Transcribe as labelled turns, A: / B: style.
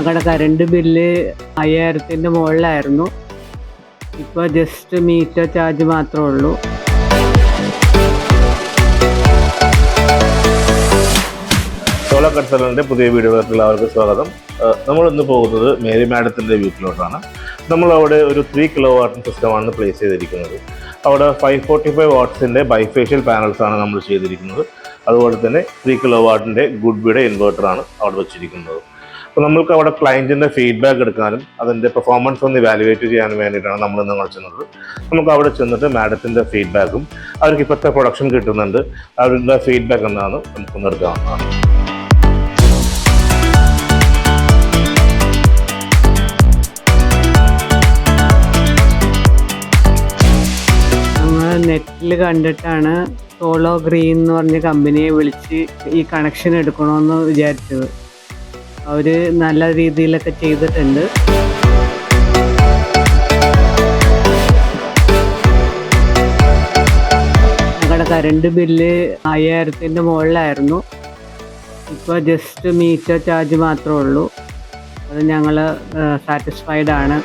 A: ഞങ്ങളുടെ current bill 5000-ൻ്റെ മുകളിലായിരുന്നു. ഇപ്പോൾ just metre charge മാത്രമേ ഉള്ളൂ.
B: സോളാർ കൺസൾട്ടൻ്റെ പുതിയ വീഡിയോയിലേക്ക് എല്ലാവർക്കും സ്വാഗതം. നമ്മളിന്ന് പോകുന്നത് മേരി മാഡത്തിൻ്റെ വീട്ടിലോട്ടാണ്. നമ്മളവിടെ ഒരു 3 kW സിസ്റ്റമാണ് പ്ലേസ് ചെയ്തിരിക്കുന്നത്. അവിടെ 545 വാട്ട്സിൻ്റെ ബൈഫേഷ്യൽ പാനൽസാണ് നമ്മൾ ചെയ്തിരിക്കുന്നത്. അതുപോലെ തന്നെ 3 kW ഗുഡ് ബിയുടെ ഇൻവെർട്ടറാണ് അവിടെ വെച്ചിരിക്കുന്നത്. അപ്പോൾ നമ്മൾക്ക് അവിടെ ക്ലയൻറ്റിൻ്റെ ഫീഡ്ബാക്ക് എടുക്കാനും അതിൻ്റെ പെർഫോമൻസ് ഒന്ന് ഇവാലുവേറ്റ് ചെയ്യാനും വേണ്ടിയിട്ടാണ് നമ്മൾ ഇന്ന് ചെന്നത്. നമുക്ക് അവിടെ ചെന്നിട്ട് മാഡത്തിൻ്റെ ഫീഡ്ബാക്കും അവർക്ക് ഇപ്പോഴത്തെ പ്രൊഡക്ഷൻ കിട്ടുന്നുണ്ട് അവരുടെ ഫീഡ്ബാക്ക് എന്താണെന്ന് നമുക്കൊന്ന് എടുക്കാവുന്നതാണ്.
A: നെറ്റിൽ കണ്ടിട്ടാണ് സോളോ ഗ്രീൻ എന്ന് പറഞ്ഞ കമ്പനിയെ വിളിച്ച് ഈ കണക്ഷൻ എടുക്കണമെന്ന് വിചാരിച്ചത്. അവർ നല്ല രീതിയിലൊക്കെ ചെയ്തിട്ടുണ്ട്. ഞങ്ങളുടെ കറണ്ട് ബില്ല് 5000-ൻ്റെ മുകളിലായിരുന്നു. ഇപ്പോൾ ജസ്റ്റ് മീറ്റർ ചാർജ് മാത്രമേ ഉള്ളൂ. അത് ഞങ്ങൾ സാറ്റിസ്ഫൈഡ് ആണ്.